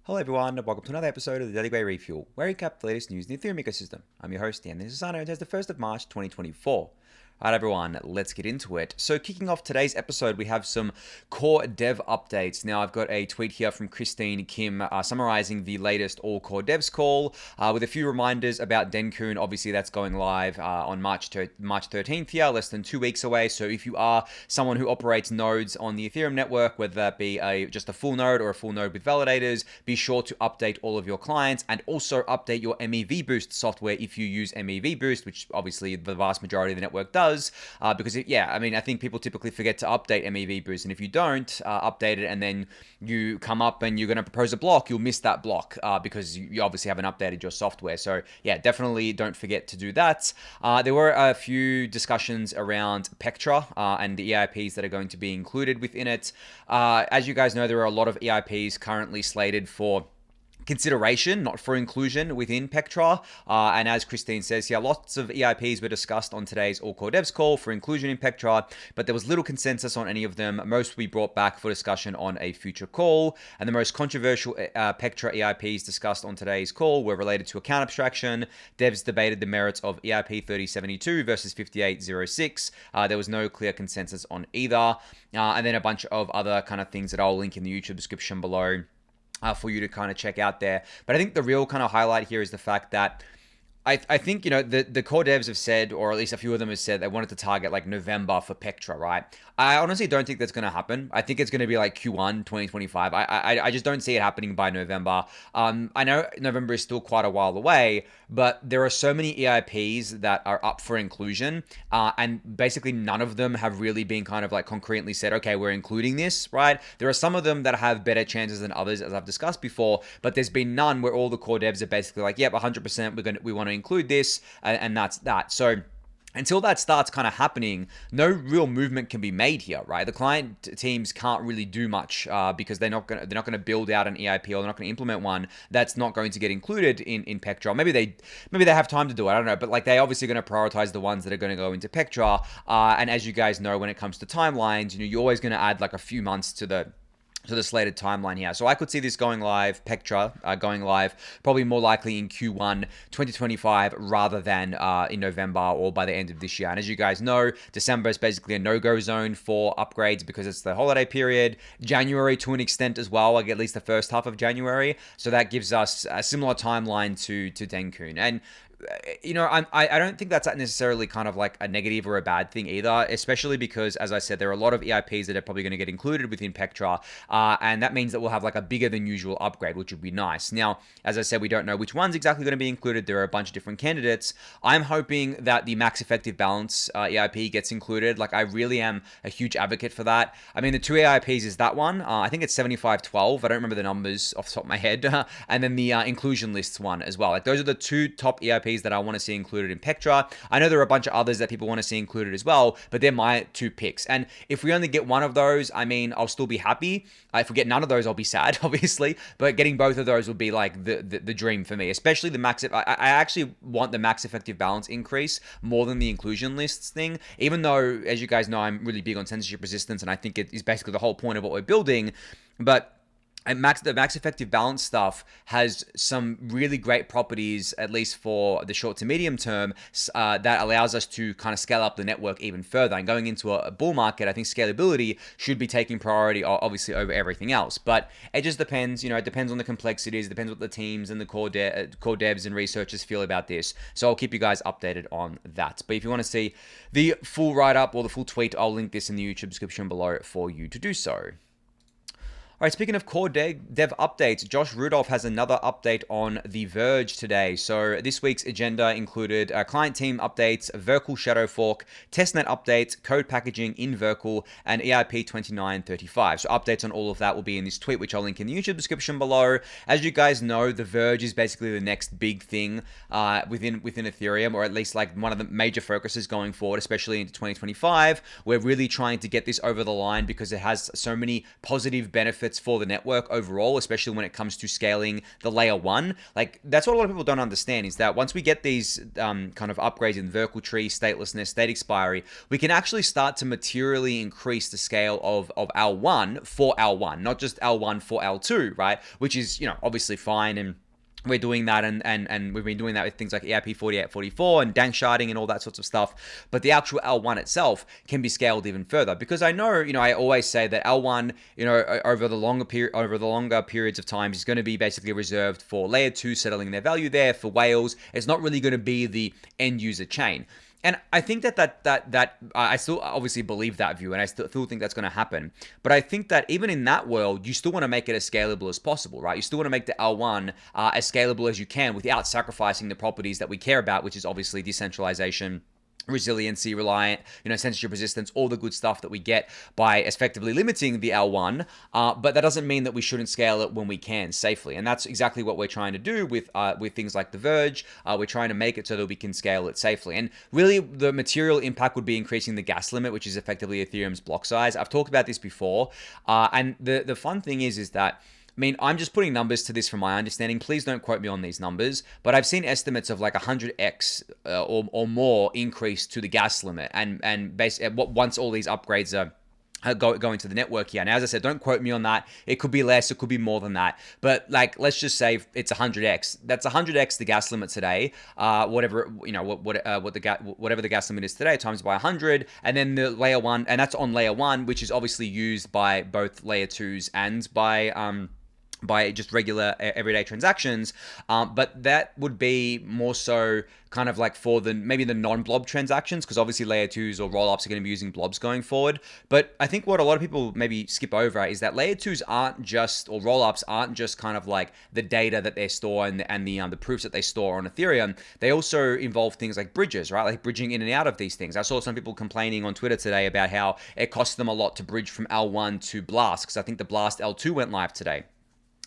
Hello everyone, and welcome to another episode of the Daily Gwei Refuel, where we recap the latest news in the Ethereum ecosystem. I'm your host, Anthony Sassano, and it's the 1st of March 2024. Alright everyone, let's get into it. So kicking off today's episode, we have some core dev updates. Now I've got a tweet here from Christine Kim summarizing the latest all core devs call with a few reminders about Denkun. Obviously that's going live on March 13th here, less than 2 weeks away. So if you are someone who operates nodes on the Ethereum network, whether that be just a full node or a full node with validators, be sure to update all of your clients and also update your MEV Boost software if you use MEV Boost, which obviously the vast majority of the network does. Because I think people typically forget to update MEV Boost, and if you don't update it and then you come up and you're going to propose a block, you'll miss that block because you obviously haven't updated your software. So yeah, definitely don't forget to do that. There were a few discussions around Pectra and the EIPs that are going to be included within it. As you guys know, there are a lot of EIPs currently slated for consideration, not for inclusion within Pectra. And as Christine says here, lots of EIPs were discussed on today's All Core Devs call for inclusion in Pectra, but there was little consensus on any of them. Most will be brought back for discussion on a future call. And the most controversial Pectra EIPs discussed on today's call were related to account abstraction. Devs debated the merits of EIP 3072 versus 5806. There was no clear consensus on either. And then a bunch of other kind of things that I'll link in the YouTube description below for you to kind of check out there. But I think the real kind of highlight here is the fact that I think, the core devs have said, or at least a few of them have said, they wanted to target like November for Pectra, right? I honestly don't think that's going to happen. I think it's going to be like Q1 2025. I just don't see it happening by November. I know November is still quite a while away, but there are so many EIPs that are up for inclusion, and basically none of them have really been kind of like concretely said, okay, we're including this, right? There are some of them that have better chances than others, as I've discussed before, but there's been none where all the core devs are basically like, yep, 100%, we want to include this, and that's that. So until that starts kind of happening, no real movement can be made here, right? The client teams can't really do much because they're not going to build out an EIP, or they're not going to implement one that's not going to get included in Pectra. Maybe they have time to do it, I don't know, but like they obviously going to prioritize the ones that are going to go into Pectra. And as you guys know, when it comes to timelines, you're always going to add like a few months to the slated timeline here. So I could see this going live, Pectra going live, probably more likely in Q1 2025 rather than in November or by the end of this year. And as you guys know, December is basically a no-go zone for upgrades because it's the holiday period. January to an extent as well, like at least the first half of January. So that gives us a similar timeline to Denkun. And I don't think that's necessarily kind of like a negative or a bad thing either, especially because, as I said, there are a lot of EIPs that are probably going to get included within Pectra, and that means that we'll have like a bigger than usual upgrade, which would be nice. Now, as I said, we don't know which one's exactly going to be included. There are a bunch of different candidates. I'm hoping that the max effective balance EIP gets included. Like, I really am a huge advocate for that. I mean, the two EIPs is that one. I think it's 7512. I don't remember the numbers off the top of my head. And then the inclusion lists one as well. Like, those are the two top EIPs that I want to see included in Pectra. I know there are a bunch of others that people want to see included as well, but they're my two picks. And if we only get one of those, I mean, I'll still be happy. If we get none of those, I'll be sad, obviously. But getting both of those would be like the dream for me, especially the max. I actually want the max effective balance increase more than the inclusion lists thing, even though, as you guys know, I'm really big on censorship resistance, and I think it is basically the whole point of what we're building. But the max effective balance stuff has some really great properties, at least for the short to medium term, that allows us to kind of scale up the network even further. And going into a bull market, I think scalability should be taking priority, obviously, over everything else. But it just depends. It depends on the complexities. It depends what the teams and the core devs and researchers feel about this. So I'll keep you guys updated on that. But if you want to see the full write-up or the full tweet, I'll link this in the YouTube description below for you to do so. All right, speaking of core dev updates, Josh Rudolph has another update on the Verge today. So this week's agenda included client team updates, Verkle Shadow Fork, testnet updates, code packaging in Verkle, and EIP 2935. So updates on all of that will be in this tweet, which I'll link in the YouTube description below. As you guys know, the Verge is basically the next big thing within Ethereum, or at least like one of the major focuses going forward, especially into 2025. We're really trying to get this over the line because it has so many positive benefits benefits for the network overall, especially when it comes to scaling the layer one. Like, that's what a lot of people don't understand, is that once we get these kind of upgrades in vertical tree, statelessness, state expiry, we can actually start to materially increase the scale of L1 for L1, not just L1 for L2, right? Which is, obviously fine, and we're doing that, and we've been doing that with things like EIP 4844 and dank sharding and all that sorts of stuff. But the actual L1 itself can be scaled even further, because I know, I always say that L1, over the longer periods of time is going to be basically reserved for layer 2 settling their value there for whales. It's not really going to be the end user chain. And I think that I still obviously believe that view, and I still think that's going to happen. But I think that even in that world, you still want to make it as scalable as possible, right? You still want to make the L1 as scalable as you can without sacrificing the properties that we care about, which is obviously decentralization, resiliency, reliant, censorship resistance, all the good stuff that we get by effectively limiting the L1. But that doesn't mean that we shouldn't scale it when we can safely. And that's exactly what we're trying to do with things like the Verge. We're trying to make it so that we can scale it safely. And really, the material impact would be increasing the gas limit, which is effectively Ethereum's block size. I've talked about this before. And the fun thing is that, I'm just putting numbers to this from my understanding. Please don't quote me on these numbers, but I've seen estimates of like 100x or more increase to the gas limit, and basically once all these upgrades are go into the network here. Now, as I said, don't quote me on that. It could be less, it could be more than that. But like, let's just say it's 100x. That's 100x the gas limit today. Whatever the gas limit is today times by 100, and then the layer one, and that's on layer one, which is obviously used by both layer twos and by just regular everyday transactions, but that would be more so kind of like for maybe the non-blob transactions, because obviously layer 2s or rollups are going to be using blobs going forward. But I think what a lot of people maybe skip over is that layer 2s aren't just, or rollups aren't just kind of like the data that they store and the proofs that they store on Ethereum. They also involve things like bridges, right? Like bridging in and out of these things. I saw some people complaining on Twitter today about how it costs them a lot to bridge from L1 to Blast, because I think the Blast L2 went live today.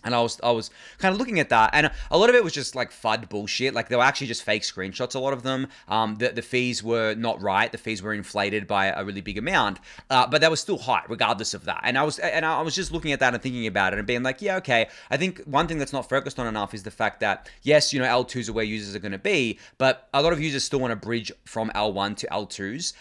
And I was kind of looking at that, and a lot of it was just like FUD bullshit. Like, they were actually just fake screenshots, a lot of them. The fees were not right. The fees were inflated by a really big amount, but they were still high regardless of that. And I was just looking at that and thinking about it and being like, yeah, okay. I think one thing that's not focused on enough is the fact that, yes, L2s are where users are going to be, but a lot of users still want to bridge from L1 to L2s,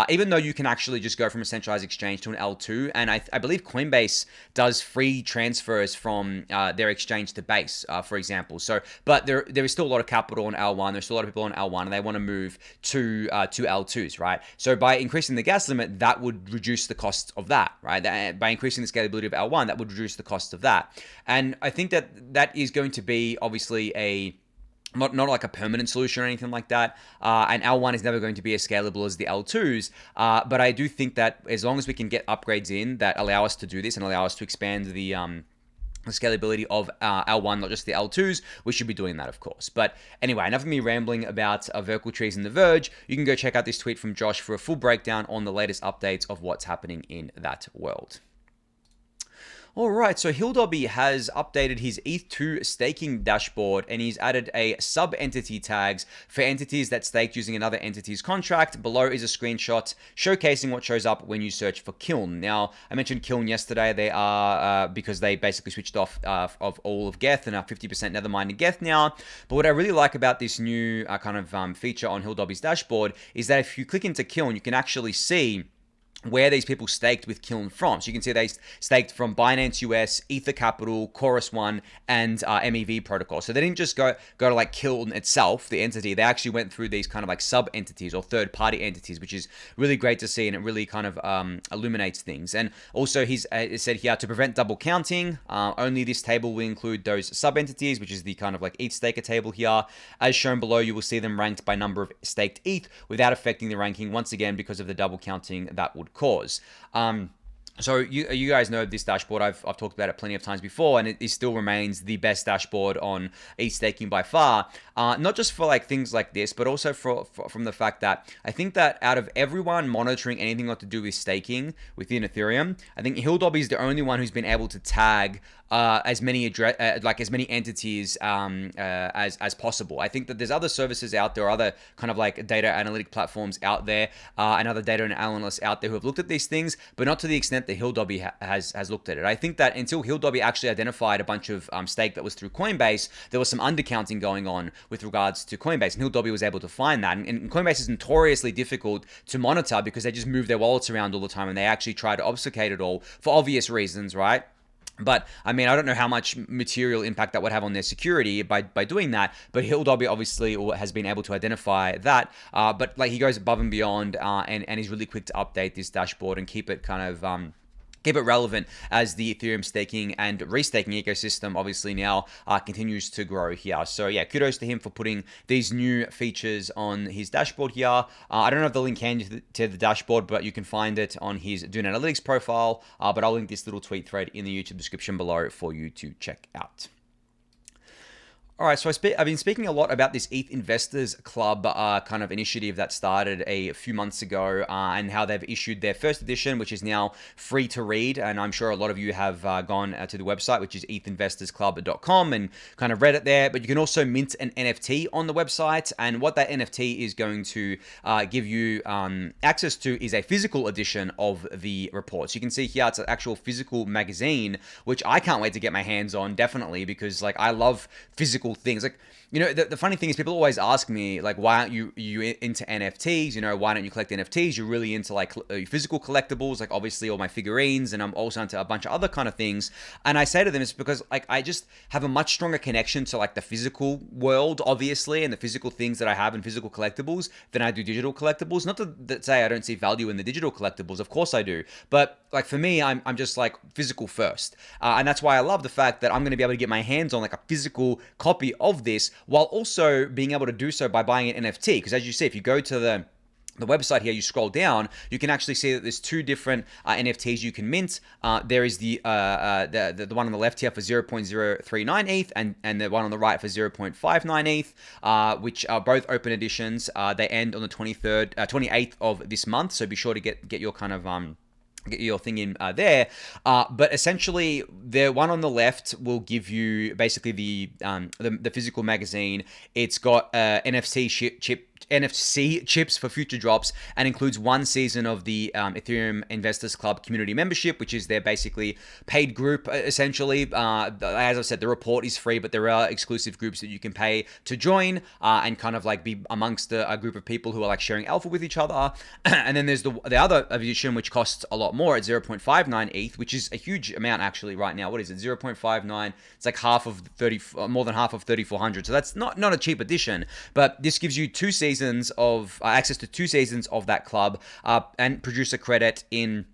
even though you can actually just go from a centralized exchange to an L2. And I believe Coinbase does free transfers from their exchange to Base, for example. So, but there is still a lot of capital on L1. There's still a lot of people on L1, and they want to move to L2s, right? So by increasing the gas limit, that would reduce the cost of that, right? By increasing the scalability of L1, that would reduce the cost of that. And I think that is going to be obviously not like a permanent solution or anything like that. And L1 is never going to be as scalable as the L2s. But I do think that as long as we can get upgrades in that allow us to do this and allow us to expand the scalability of L1, not just the L2s, we should be doing that, of course. But anyway, enough of me rambling about vertical trees and the Verge. You can go check out this tweet from Josh for a full breakdown on the latest updates of what's happening in that world. All right, so Hildobby has updated his ETH2 staking dashboard, and he's added a sub-entity tags for entities that staked using another entity's contract. Below is a screenshot showcasing what shows up when you search for Kiln. Now, I mentioned Kiln yesterday. They are, because they basically switched off of all of Geth and are 50% nethermined in Geth now. But what I really like about this new feature on Hildobby's dashboard is that if you click into Kiln, you can actually see where these people staked with Kiln from. So you can see they staked from Binance US, Ether Capital, Chorus One, and MEV protocol. So they didn't just go to like Kiln itself, the entity. They actually went through these kind of like sub entities or third party entities, which is really great to see, and it really kind of illuminates things. And also he's said here, to prevent double counting, only this table will include those sub entities, which is the kind of like ETH staker table here. As shown below, you will see them ranked by number of staked ETH without affecting the ranking, once again because of the double counting that would cause. So you guys know this dashboard. I've talked about it plenty of times before, and it still remains the best dashboard on ETH staking by far. Not just for like things like this, but also from the fact that I think that out of everyone monitoring anything got to do with staking within Ethereum, I think Hildobby is the only one who's been able to tag as many as many entities as possible. I think that there's other services out there, other kind of like data analytic platforms out there, and other data analysts out there who have looked at these things, but not to the extent that Hildobby has looked at it. I think that until Hildobby actually identified a bunch of stake that was through Coinbase, there was some undercounting going on with regards to Coinbase, and Hildobby was able to find that. And Coinbase is notoriously difficult to monitor because they just move their wallets around all the time, and they actually try to obfuscate it all for obvious reasons, right? But I mean, I don't know how much material impact that would have on their security by doing that. But Hildobby obviously has been able to identify that. But like he goes above and beyond, and he's really quick to update this dashboard and keep it kind of keep it relevant as the Ethereum staking and restaking ecosystem obviously now continues to grow here. So yeah, kudos to him for putting these new features on his dashboard here. I don't have the link handy to the dashboard, but you can find it on his Dune Analytics profile. But I'll link this little tweet thread in the YouTube description below for you to check out. All right, so I've been speaking a lot about this ETH Investors Club kind of initiative that started a few months ago, and how they've issued their first edition, which is now free to read. And I'm sure a lot of you have gone to the website, which is ethinvestorsclub.com, and kind of read it there. But you can also mint an NFT on the website, and what that NFT is going to give you access to is a physical edition of the report. So you can see here it's an actual physical magazine, which I can't wait to get my hands on, definitely, because like I love physical things. Like, you know, the funny thing is people always ask me like, why aren't you into NFTs? You know, why don't you collect NFTs? You're really into like physical collectibles, like obviously all my figurines, and I'm also into a bunch of other kind of things. And I say to them, it's because like I just have a much stronger connection to like the physical world, obviously, and the physical things that I have in physical collectibles than I do digital collectibles. Not to say I don't see value in the digital collectibles, of course I do, but like for me, I'm just like physical first, and that's why I love the fact that I'm going to be able to get my hands on like a physical copy of this, while also being able to do so by buying an NFT. Because as you see, if you go to the website here, you scroll down, you can actually see that there's two different NFTs you can mint. There is the one on the left here for 0.039 ETH, and the one on the right for 0.59 ETH, which are both open editions. They end on the 28th of this month, so be sure to get your kind of get your thing in there. But essentially, the one on the left will give you basically the physical magazine. It's got NFC chips for future drops, and includes one season of the Ethereum Investors Club community membership, which is their basically paid group, essentially. As I said, the report is free, but there are exclusive groups that you can pay to join, and kind of like be amongst a group of people who are like sharing alpha with each other. And then there's the other edition, which costs a lot more at 0.59 ETH, which is a huge amount actually right now. What is it? 0.59. It's like more than half of 3,400. So that's not a cheap edition, but this gives you 2 seasons of access to 2 seasons of that club, and producer credit in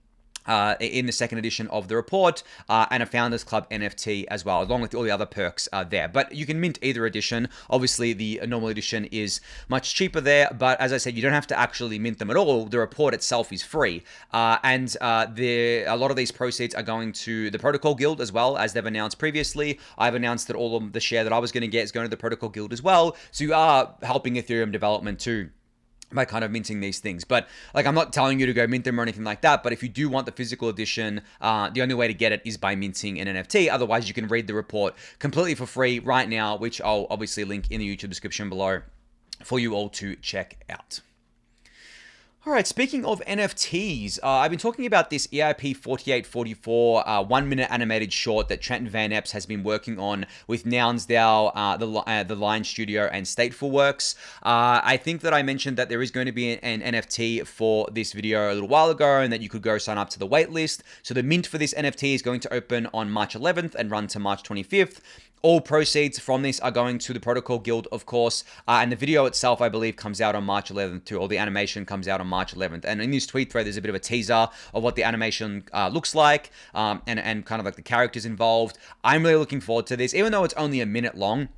the second edition of the report, and a Founders Club NFT as well, along with all the other perks there. But you can mint either edition. Obviously, the normal edition is much cheaper there, but as I said, you don't have to actually mint them at all. The report itself is free, and a lot of these proceeds are going to the Protocol Guild as well, as they've announced previously. I've announced that all of the share that I was going to get is going to the Protocol Guild as well, so you are helping Ethereum development too by kind of minting these things. But like, I'm not telling you to go mint them or anything like that, but if you do want the physical edition, the only way to get it is by minting an NFT. Otherwise, you can read the report completely for free right now, which I'll obviously link in the YouTube description below for you all to check out. All right, speaking of NFTs, I've been talking about this EIP 4844 1-minute animated short that Trenton Van Epps has been working on with Nounsdale, the Line Studio, and Stateful Works. I think that I mentioned that there is going to be an NFT for this video a little while ago, and that you could go sign up to the waitlist. So the mint for this NFT is going to open on March 11th and run to March 25th. All proceeds from this are going to the Protocol Guild, of course, and the video itself, I believe, comes out on March 11th too, or the animation comes out on March 11th. And in this tweet thread, there's a bit of a teaser of what the animation looks like, and kind of like the characters involved. I'm really looking forward to this, even though it's only a minute long.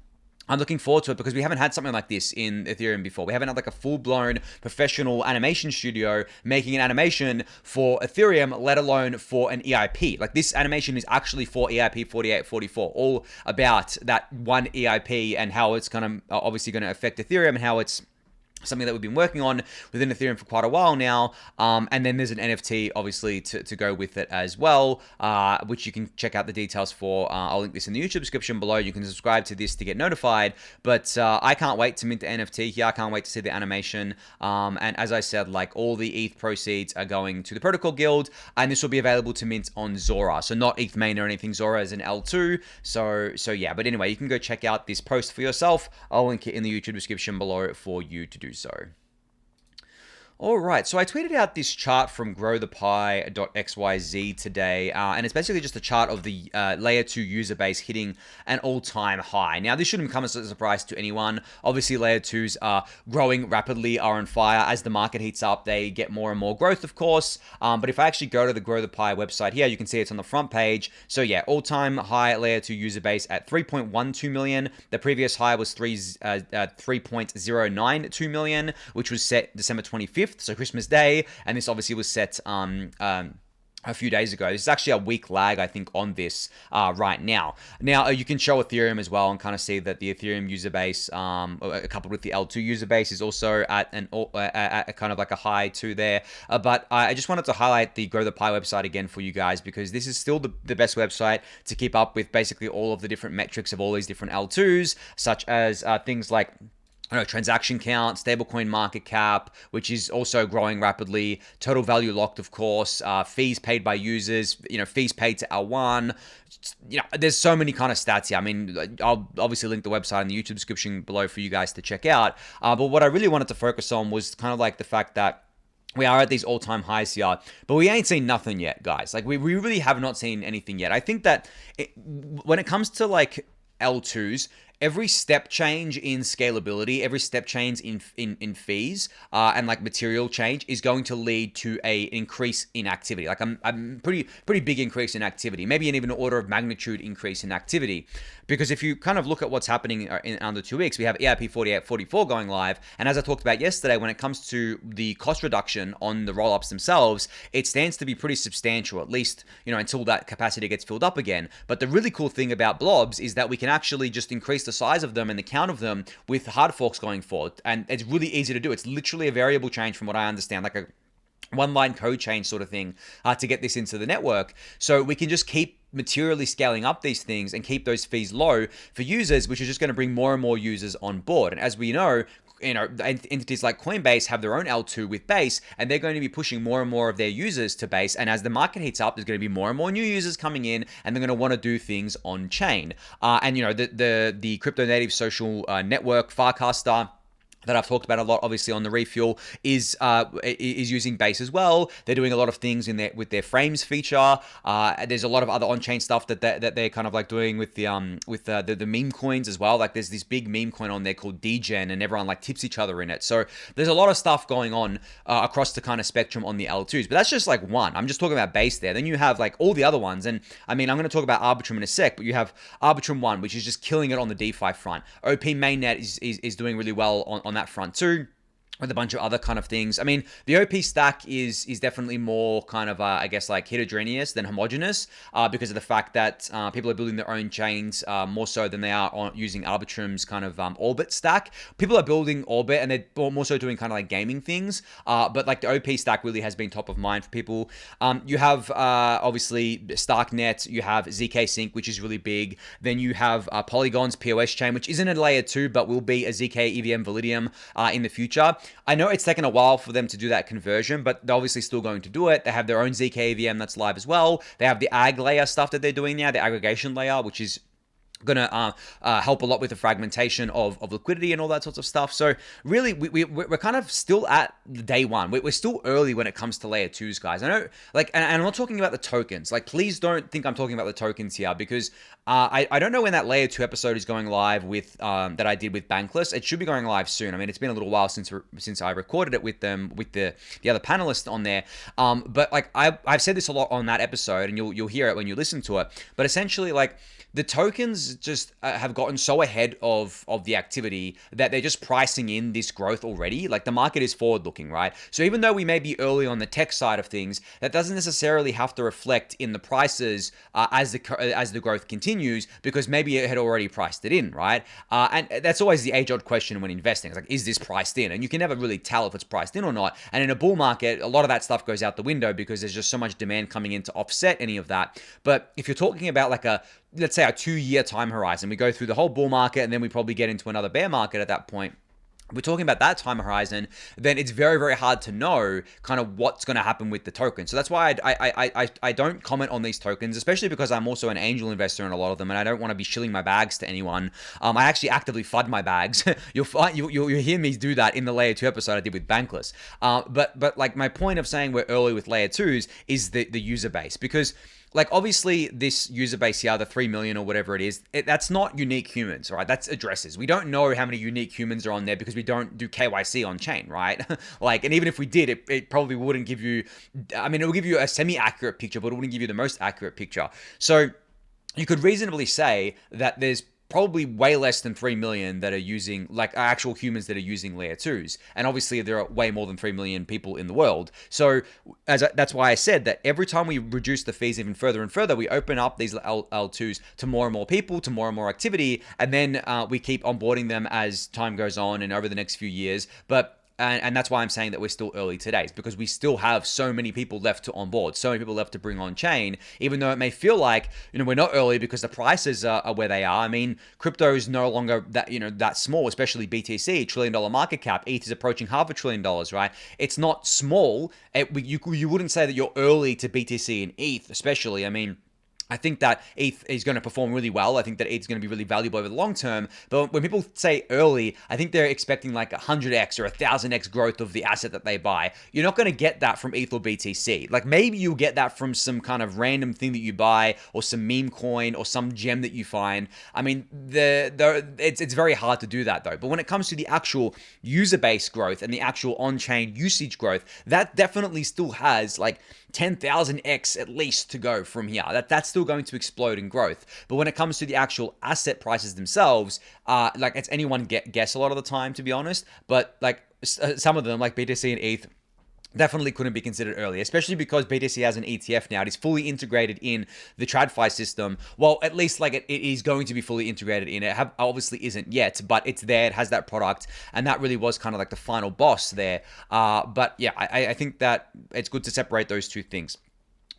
I'm looking forward to it because we haven't had something like this in Ethereum before. We haven't had like a full-blown professional animation studio making an animation for Ethereum, let alone for an EIP. Like, this animation is actually for EIP 4844, all about that one EIP and how it's obviously going to affect Ethereum, and how it's something that we've been working on within Ethereum for quite a while now. And then there's an NFT, obviously, to go with it as well, which you can check out the details for. I'll link this in the YouTube description below. You can subscribe to this to get notified. But I can't wait to mint the NFT here. I can't wait to see the animation. And as I said, like, all the ETH proceeds are going to the Protocol Guild, and this will be available to mint on Zora. So not ETH main or anything. Zora is an L2. So yeah. But anyway, you can go check out this post for yourself. I'll link it in the YouTube description below for you to do so. All right, so I tweeted out this chart from growthepie.xyz today, and it's basically just a chart of the layer 2 user base hitting an all-time high. Now, this shouldn't come as a surprise to anyone. Obviously, layer 2s are growing rapidly, are on fire. As the market heats up, they get more and more growth, of course. But if I actually go to the Grow the Pi website here, you can see it's on the front page. So yeah, all-time high layer 2 user base at 3.12 million. The previous high was 3.092 million, which was set December 25th. So Christmas Day, and this obviously was set a few days ago. This is actually a week lag, I think, on this right now. Now, you can show Ethereum as well and kind of see that the Ethereum user base, coupled with the L2 user base, is also at a kind of like a high too there. But I just wanted to highlight the Grow the Pi website again for you guys, because this is still the best website to keep up with basically all of the different metrics of all these different L2s, such as things like transaction count, stablecoin market cap, which is also growing rapidly, total value locked, of course, fees paid by users, fees paid to L1. There's so many kind of stats here. I mean, I'll obviously link the website in the YouTube description below for you guys to check out. But what I really wanted to focus on was kind of like the fact that we are at these all-time highs here, but we ain't seen nothing yet, guys. Like, we really have not seen anything yet. I think that when it comes to like L2s, every step change in scalability, every step change in fees, and like material change is going to lead to a increase in activity. Like a pretty big increase in activity, maybe an even order of magnitude increase in activity. Because if you kind of look at what's happening in under 2 weeks, we have EIP 4844 going live, and as I talked about yesterday, when it comes to the cost reduction on the rollups themselves, it stands to be pretty substantial, at least until that capacity gets filled up again. But the really cool thing about blobs is that we can actually just increase the size of them and the count of them with hard forks going forward, and it's really easy to do. It's literally a variable change from what I understand, like a one-line code change sort of thing to get this into the network. So we can just keep materially scaling up these things and keep those fees low for users, which is just going to bring more and more users on board. And as we know, entities like Coinbase have their own L2 with Base, and they're going to be pushing more and more of their users to Base. And as the market heats up, there's going to be more and more new users coming in, and they're going to want to do things on chain. And the crypto native social network Farcaster that I've talked about a lot, obviously, on the Refuel, is using Base as well. They're doing a lot of things with their frames feature. There's a lot of other on-chain stuff that they're kind of like doing with the meme coins as well. Like, there's this big meme coin on there called Degen, and everyone like tips each other in it. So there's a lot of stuff going on across the kind of spectrum on the L2s. But that's just like one. I'm just talking about Base there. Then you have like all the other ones, and I mean, I'm going to talk about Arbitrum in a sec. But you have Arbitrum 1, which is just killing it on the DeFi front. OP Mainnet is doing really well on that front too, with a bunch of other kind of things. I mean, the OP stack is definitely more kind of, I guess, like heterogeneous than homogeneous, because of the fact that people are building their own chains more so than they are using Arbitrum's kind of Orbit stack. People are building Orbit, and they're more so doing kind of like gaming things, but like the OP stack really has been top of mind for people. You have obviously Starknet, you have ZK Sync, which is really big. Then you have Polygon's POS chain, which isn't a layer 2, but will be a ZK EVM Validium in the future. I know it's taken a while for them to do that conversion, but they're obviously still going to do it. They have their own ZK EVM that's live as well. They have the ag layer stuff that they're doing now, the aggregation layer, which is going to help a lot with the fragmentation of liquidity and all that sorts of stuff. So really, we're kind of still at day one. We're still early when it comes to layer 2s, guys. I know, like, and I'm not talking about the tokens. Like, please don't think I'm talking about the tokens here, because I don't know when that layer 2 episode is going live with that I did with Bankless. It should be going live soon. I mean, it's been a little while since I recorded it with them, with the other panelists on there. But like, I've said this a lot on that episode, and you'll hear it when you listen to it. But essentially, like, the tokens miners just have gotten so ahead of the activity that they're just pricing in this growth already. Like the market is forward looking, right? So even though we may be early on the tech side of things, that doesn't necessarily have to reflect in the prices as the growth continues, because maybe it had already priced it in, right? And that's always the age-old question when investing. It's like, is this priced in? And you can never really tell if it's priced in or not. And in a bull market, a lot of that stuff goes out the window because there's just so much demand coming in to offset any of that. But if you're talking about like let's say a 2-year time horizon, we go through the whole bull market and then we probably get into another bear market at that point. We're talking about that time horizon, then it's very, very hard to know kind of what's going to happen with the token. So that's why I don't comment on these tokens, especially because I'm also an angel investor in a lot of them, and I don't want to be shilling my bags to anyone. I actually actively FUD my bags. You'll hear me do that in the Layer 2 episode I did with Bankless. But like my point of saying we're early with Layer 2s is the user base, because like obviously this user base here, the 3 million or whatever it is, that's not unique humans, right? That's addresses. We don't know how many unique humans are on there because we don't do KYC on chain, right? Like, and even if we did, it probably wouldn't give you, I mean, it will give you a semi-accurate picture, but it wouldn't give you the most accurate picture. So you could reasonably say that there's probably way less than 3 million that are using, like actual humans that are using Layer 2s. And obviously there are way more than 3 million people in the world. So that's why I said that every time we reduce the fees even further and further, we open up these L2s to more and more people, to more and more activity. And then we keep onboarding them as time goes on and over the next few years. And that's why I'm saying that we're still early today, is because we still have so many people left to onboard, so many people left to bring on chain, even though it may feel like, we're not early because the prices are where they are. I mean, crypto is no longer that small, especially BTC, $1 trillion market cap. ETH is approaching $500 billion, right? It's not small. You wouldn't say that you're early to BTC and ETH, especially. I mean, I think that ETH is going to perform really well. I think that ETH is going to be really valuable over the long term. But when people say early, I think they're expecting like 100x or 1000x growth of the asset that they buy. You're not going to get that from ETH or BTC. Like maybe you'll get that from some kind of random thing that you buy, or some meme coin, or some gem that you find. I mean, it's very hard to do that though. But when it comes to the actual user base growth and the actual on-chain usage growth, that definitely still has like 10,000x at least to go from here. That's still going to explode in growth. But when it comes to the actual asset prices themselves, like it's anyone guess a lot of the time, to be honest. But like some of them, like BTC and ETH, definitely couldn't be considered early, especially because BTC has an ETF now. It is fully integrated in the TradFi system. Well, at least like it is going to be fully integrated in it. Obviously isn't yet, but it's there. It has that product, and that really was kind of like the final boss there. But yeah, I think that it's good to separate those two things.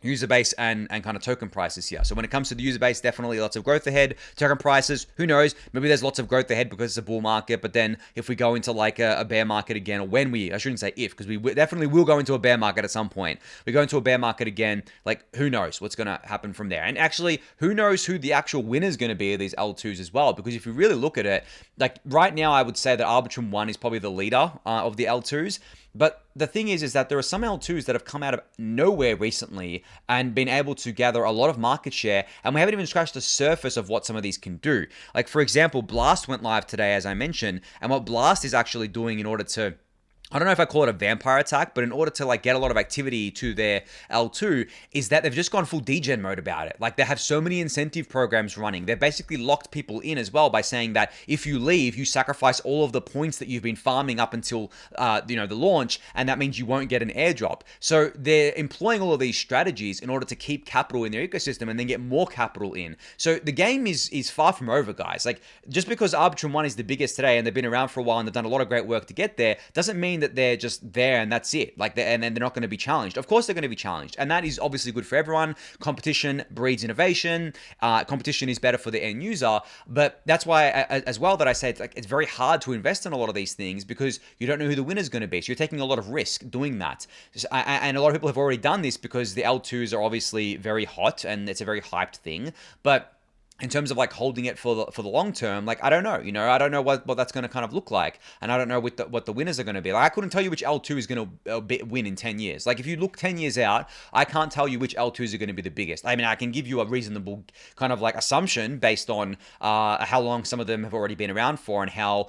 User base and kind of token prices here. So when it comes to the user base, definitely lots of growth ahead. Token prices, who knows? Maybe there's lots of growth ahead because it's a bull market. But then if we go into like a bear market again, or I shouldn't say if, because we definitely will go into a bear market at some point. We go into a bear market again, like who knows what's going to happen from there? And actually, who knows who the actual winner is going to be of these L2s as well? Because if you really look at it, like right now, I would say that Arbitrum 1 is probably the leader of the L2s. But the thing is that there are some L2s that have come out of nowhere recently and been able to gather a lot of market share, and we haven't even scratched the surface of what some of these can do. Like, for example, Blast went live today, as I mentioned, and what Blast is actually doing in order to, I don't know if I call it a vampire attack, but in order to like get a lot of activity to their L2, is that they've just gone full degen mode about it. Like they have so many incentive programs running. They've basically locked people in as well by saying that if you leave, you sacrifice all of the points that you've been farming up until the launch, and that means you won't get an airdrop. So they're employing all of these strategies in order to keep capital in their ecosystem and then get more capital in. So the game is far from over, guys. Like just because Arbitrum 1 is the biggest today and they've been around for a while and they've done a lot of great work to get there, doesn't mean that they're just there and that's it. Like, and then they're not going to be challenged. Of course, they're going to be challenged, and that is obviously good for everyone. Competition breeds innovation. Competition is better for the end user. But that's why, as well, that I say it's very hard to invest in a lot of these things because you don't know who the winner is going to be. So you're taking a lot of risk doing that. And a lot of people have already done this because the L2s are obviously very hot and it's a very hyped thing. But in terms of like holding it for the long term, like I don't know, I don't know what that's going to kind of look like, and I don't know what the winners are going to be. Like I couldn't tell you which L2 is going to win in 10 years. Like if you look 10 years out, I can't tell you which L2s are going to be the biggest. I mean, I can give you a reasonable kind of like assumption based on how long some of them have already been around for and how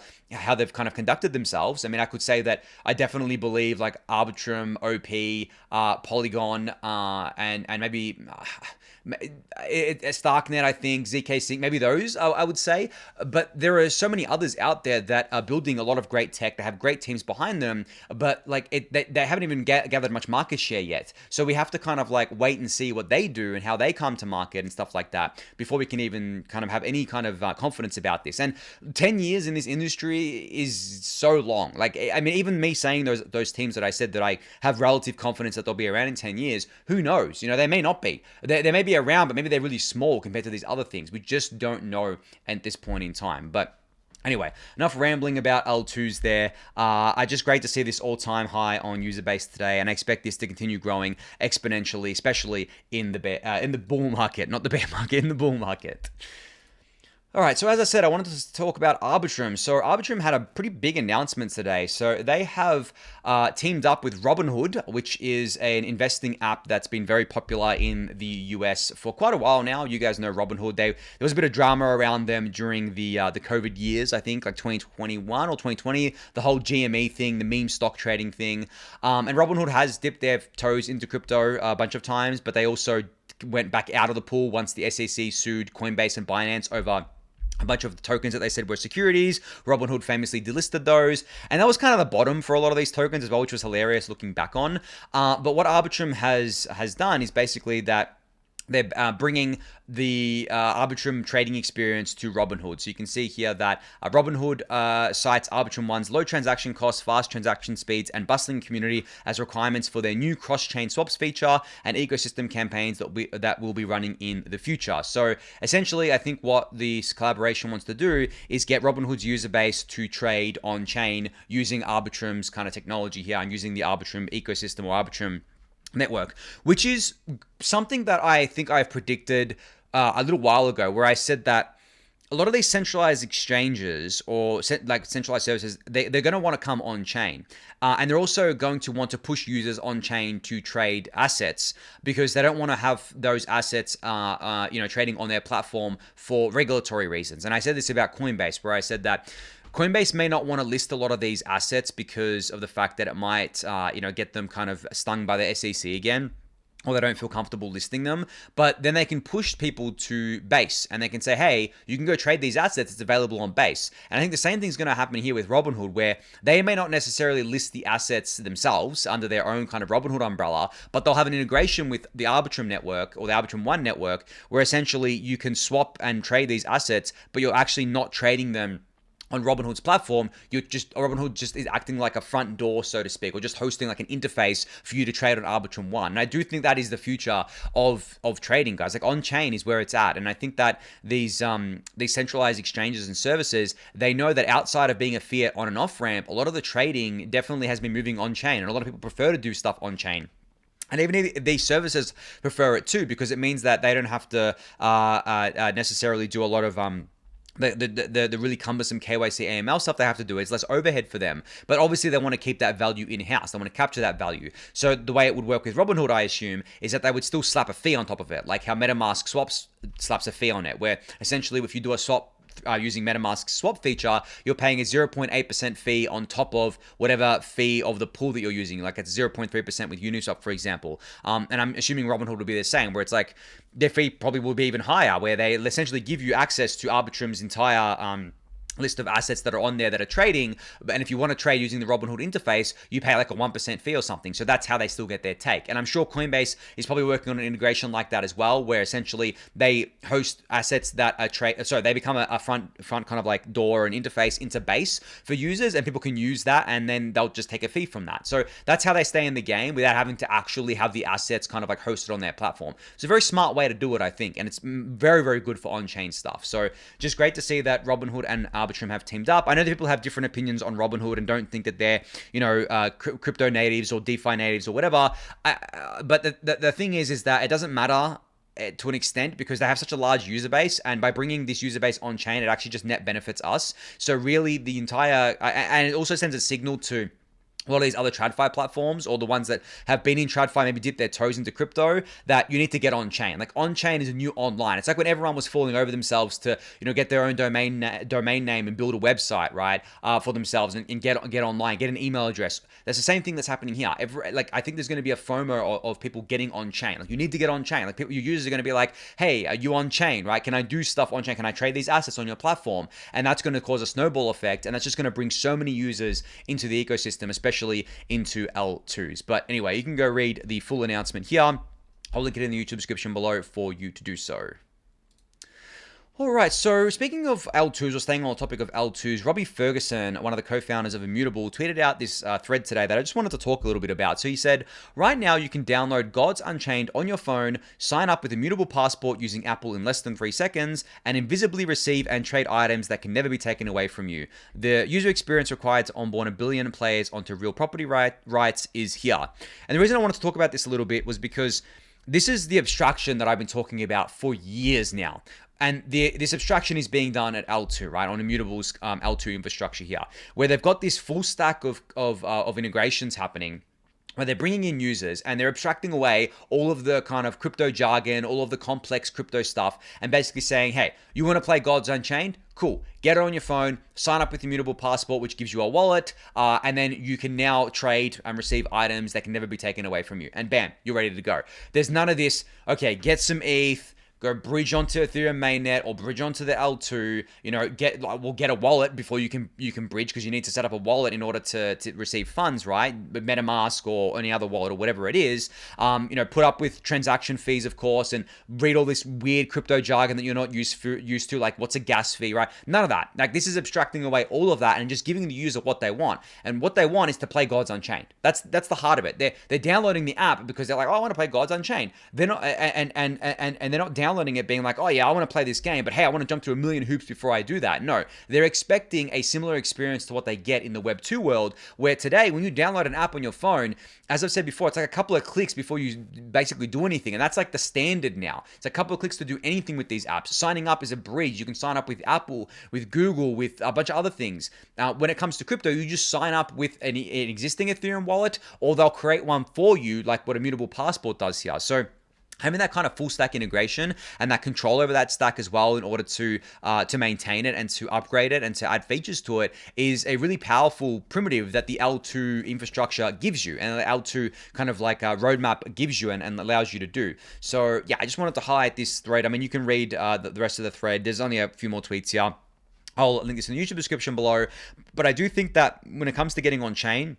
they've kind of conducted themselves. I mean, I could say that I definitely believe like Arbitrum, OP, Polygon, and maybe Starknet, I think, ZK Sync, maybe those, I would say. But there are so many others out there that are building a lot of great tech. They have great teams behind them, but like they haven't even gathered much market share yet. So we have to kind of like wait and see what they do and how they come to market and stuff like that before we can even kind of have any kind of confidence about this. And 10 years in this industry is so long. Like, I mean, even me saying those teams that I said that I have relative confidence that they'll be around in 10 years, who knows? You know, they may not be. They may be around, but maybe they're really small compared to these other things. We just don't know at this point in time. But anyway, enough rambling about L2s there. Just great to see this all-time high on user base today, and I expect this to continue growing exponentially, especially in the bull market, not the bear market, in the bull market. All right, so as I said, I wanted to talk about Arbitrum. So Arbitrum had a pretty big announcement today. So they have teamed up with Robinhood, which is an investing app that's been very popular in the US for quite a while now. You guys know Robinhood. There was a bit of drama around them during the COVID years, I think, like 2021 or 2020, the whole GME thing, the meme stock trading thing. And Robinhood has dipped their toes into crypto a bunch of times, but they also went back out of the pool once the SEC sued Coinbase and Binance over a bunch of the tokens that they said were securities. Robinhood famously delisted those. And that was kind of the bottom for a lot of these tokens as well, which was hilarious looking back on. But what Arbitrum has done is basically that they're bringing the Arbitrum trading experience to Robinhood. So you can see here that Robinhood cites Arbitrum One's low transaction costs, fast transaction speeds, and bustling community as requirements for their new cross-chain swaps feature and ecosystem campaigns that will be running in the future. So essentially, I think what this collaboration wants to do is get Robinhood's user base to trade on-chain using Arbitrum's kind of technology here and using the Arbitrum ecosystem or Arbitrum network, which is something that I think I've predicted a little while ago, where I said that a lot of these centralized exchanges or like centralized services, they're going to want to come on chain. And they're also going to want to push users on chain to trade assets because they don't want to have those assets, trading on their platform for regulatory reasons. And I said this about Coinbase, where I said that Coinbase may not want to list a lot of these assets because of the fact that it might, get them kind of stung by the SEC again, or they don't feel comfortable listing them. But then they can push people to Base, and they can say, hey, you can go trade these assets. It's available on Base. And I think the same thing's going to happen here with Robinhood, where they may not necessarily list the assets themselves under their own kind of Robinhood umbrella, but they'll have an integration with the Arbitrum network or the Arbitrum One network, where essentially you can swap and trade these assets, but you're actually not trading them on Robinhood's platform. Robinhood just is acting like a front door, so to speak, or just hosting like an interface for you to trade on Arbitrum One. And I do think that is the future of trading, guys. Like on-chain is where it's at. And I think that these centralized exchanges and services, they know that outside of being a fiat on and off ramp, a lot of the trading definitely has been moving on-chain, and a lot of people prefer to do stuff on-chain. And even if these services prefer it too, because it means that they don't have to necessarily do a lot of the really cumbersome KYC AML stuff they have to do. It's less overhead for them. But obviously they want to keep that value in-house. They want to capture that value. So the way it would work with Robinhood, I assume, is that they would still slap a fee on top of it, like how MetaMask swaps slaps a fee on it, where essentially if you do a swap using MetaMask's swap feature, you're paying a 0.8% fee on top of whatever fee of the pool that you're using. Like it's 0.3% with Uniswap, for example. And I'm assuming Robinhood will be the same, where it's like their fee probably will be even higher, where they essentially give you access to Arbitrum's entire list of assets that are on there that are trading. And if you want to trade using the Robinhood interface, you pay like a 1% fee or something. So that's how they still get their take. And I'm sure Coinbase is probably working on an integration like that as well, where essentially they host assets that are they become a front kind of like door and interface into Base for users, and people can use that, and then they'll just take a fee from that. So that's how they stay in the game without having to actually have the assets kind of like hosted on their platform. It's a very smart way to do it, I think. And it's very, very good for on-chain stuff. So just great to see that Robinhood and Arbitrum have teamed up. I know that people have different opinions on Robinhood and don't think that they're, crypto natives or DeFi natives or whatever. But the thing is that it doesn't matter to an extent, because they have such a large user base, and by bringing this user base on chain, it actually just net benefits us. So really the entire, and it also sends a signal to a lot of these other TradFi platforms, or the ones that have been in TradFi, maybe dip their toes into crypto, that you need to get on chain. Like on chain is a new online. It's like when everyone was falling over themselves to, get their own domain name and build a website, right, for themselves and get online, get an email address. That's the same thing that's happening here. I think there's going to be a FOMO of people getting on chain. Like you need to get on chain. Like your users are going to be like, hey, are you on chain, right? Can I do stuff on chain? Can I trade these assets on your platform? And that's going to cause a snowball effect, and that's just going to bring so many users into the ecosystem, especially into L2s. But anyway, you can go read the full announcement here. I'll link it in the YouTube description below for you to do so. All right, so speaking of L2s, or staying on the topic of L2s, Robbie Ferguson, one of the co-founders of Immutable, tweeted out this thread today that I just wanted to talk a little bit about. So he said, right now you can download GodsUnchained on your phone, sign up with Immutable Passport using Apple in less than 3 seconds, and invisibly receive and trade items that can never be taken away from you. The user experience required to onboard 1 billion players onto real property rights is here. And the reason I wanted to talk about this a little bit was because this is the abstraction that I've been talking about for years now. And this abstraction is being done at L2, right, on Immutable's L2 infrastructure here, where they've got this full stack of integrations happening, where they're bringing in users and they're abstracting away all of the kind of crypto jargon, all of the complex crypto stuff, and basically saying, hey, you want to play Gods Unchained? Cool. Get it on your phone, sign up with Immutable Passport, which gives you a wallet, and then you can now trade and receive items that can never be taken away from you. And bam, you're ready to go. There's none of this, okay, get some ETH, go bridge onto Ethereum mainnet or bridge onto the L2, get a wallet before you can bridge, because you need to set up a wallet in order to receive funds, right? MetaMask or any other wallet or whatever it is. Put up with transaction fees, of course, and read all this weird crypto jargon that you're not used to, like what's a gas fee, right? None of that. Like this is abstracting away all of that and just giving the user what they want. And what they want is to play Gods Unchained. That's the heart of it. They're downloading the app because they're like, oh, I want to play Gods Unchained. They're not and they're not downloading it being like, oh yeah, I want to play this game, but hey, I want to jump through 1 million hoops before I do that. No, they're expecting a similar experience to what they get in the Web 2 world, where today, when you download an app on your phone, as I've said before, it's like a couple of clicks before you basically do anything. And that's like the standard now. It's a couple of clicks to do anything with these apps. Signing up is a bridge. You can sign up with Apple, with Google, with a bunch of other things. When it comes to crypto, you just sign up with an existing Ethereum wallet, or they'll create one for you, like what Immutable Passport does here. So having that kind of full stack integration and that control over that stack as well, in order to maintain it and to upgrade it and to add features to it, is a really powerful primitive that the L2 infrastructure gives you, and the L2 kind of like a roadmap gives you and allows you to do. So yeah, I just wanted to highlight this thread. I mean, you can read the rest of the thread. There's only a few more tweets here. I'll link this in the YouTube description below. But I do think that when it comes to getting on chain,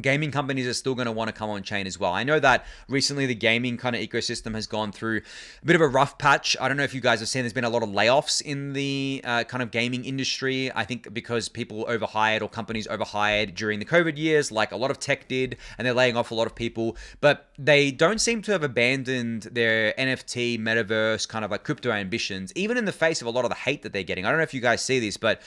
gaming companies are still going to want to come on chain as well. I know that recently the gaming kind of ecosystem has gone through a bit of a rough patch. I don't know if you guys have seen, there's been a lot of layoffs in the kind of gaming industry. I think because people overhired, or companies overhired during the COVID years, like a lot of tech did, and they're laying off a lot of people. But they don't seem to have abandoned their NFT, metaverse, kind of like crypto ambitions, even in the face of a lot of the hate that they're getting. I don't know if you guys see this, but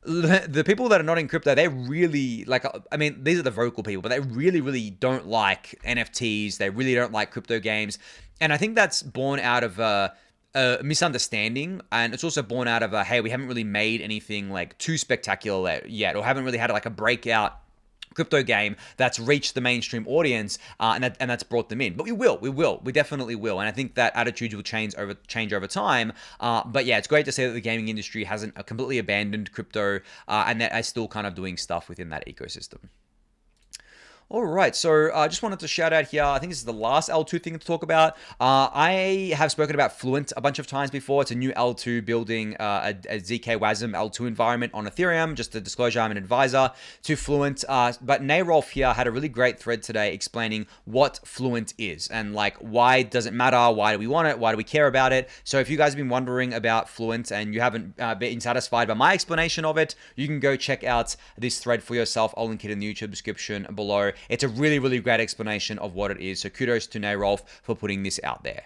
the people that are not in crypto, they're really like, I mean, these are the vocal people, but they really, really don't like NFTs. They really don't like crypto games. And I think that's born out of a misunderstanding. And it's also born out of hey, we haven't really made anything like too spectacular yet, or haven't really had like a breakout crypto game that's reached the mainstream audience, and that's brought them in. But we definitely will. And I think that attitudes will change over time. But yeah, it's great to see that the gaming industry hasn't completely abandoned crypto, and that are still kind of doing stuff within that ecosystem. All right, so I just wanted to shout out here. I think this is the last L2 thing to talk about. I have spoken about Fluent a bunch of times before. It's a new L2 building a ZK WASM L2 environment on Ethereum. Just a disclosure, I'm an advisor to Fluent. But Rolf here had a really great thread today explaining what Fluent is and like why does it matter? Why do we want it? Why do we care about it? So if you guys have been wondering about Fluent and you haven't been satisfied by my explanation of it, you can go check out this thread for yourself. I'll link it in the YouTube description below. It's a really, really great explanation of what it is. So kudos to Rolf for putting this out there.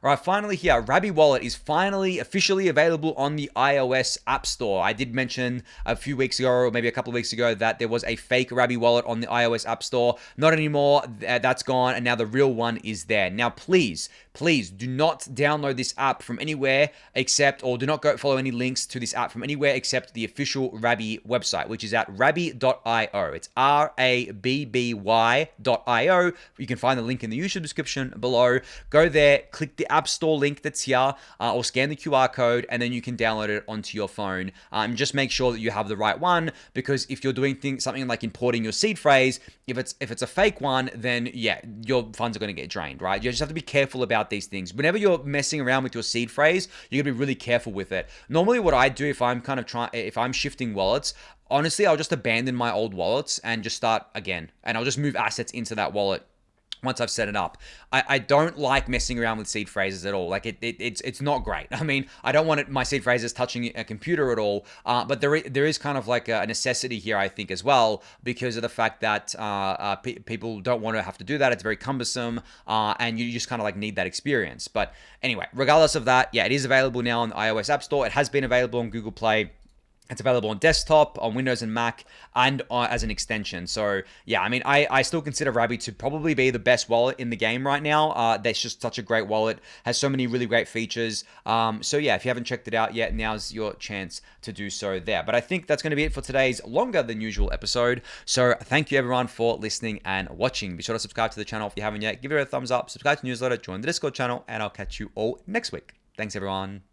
All right, finally here, Rabby Wallet is finally officially available on the iOS App Store. I did mention a few weeks ago, or maybe a couple of weeks ago, that there was a fake Rabby Wallet on the iOS App Store. Not anymore. That's gone, and now the real one is there. Now, please do not download this app from anywhere except, or do not go follow any links to this app from anywhere except the official Rabby website, which is at rabby.io. It's rabby.io. You can find the link in the YouTube description below. Go there, click the App Store link that's here, or scan the QR code, and then you can download it onto your phone. Just make sure that you have the right one, because if you're doing something like importing your seed phrase, if it's a fake one, then yeah, your funds are going to get drained, right? You just have to be careful about these things. Whenever you're messing around with your seed phrase, you're going to be really careful with it. Normally, what I do if I'm if I'm shifting wallets, honestly, I'll just abandon my old wallets and just start again, and I'll just move assets into that wallet once I've set it up. I don't like messing around with seed phrases at all. Like it's not great. I mean, I don't want my seed phrases touching a computer at all. But there is kind of like a necessity here, I think, as well, because of the fact that people don't want to have to do that. It's very cumbersome, and you just kind of like need that experience. But anyway, regardless of that, yeah, it is available now on the iOS App Store. It has been available on Google Play. It's available on desktop, on Windows and Mac, and as an extension. So yeah, I mean, I still consider Rabby to probably be the best wallet in the game right now. That's just such a great wallet, has so many really great features. So yeah, if you haven't checked it out yet, now's your chance to do so there. But I think that's going to be it for today's longer than usual episode. So thank you everyone for listening and watching. Be sure to subscribe to the channel if you haven't yet. Give it a thumbs up, subscribe to the newsletter, join the Discord channel, and I'll catch you all next week. Thanks everyone.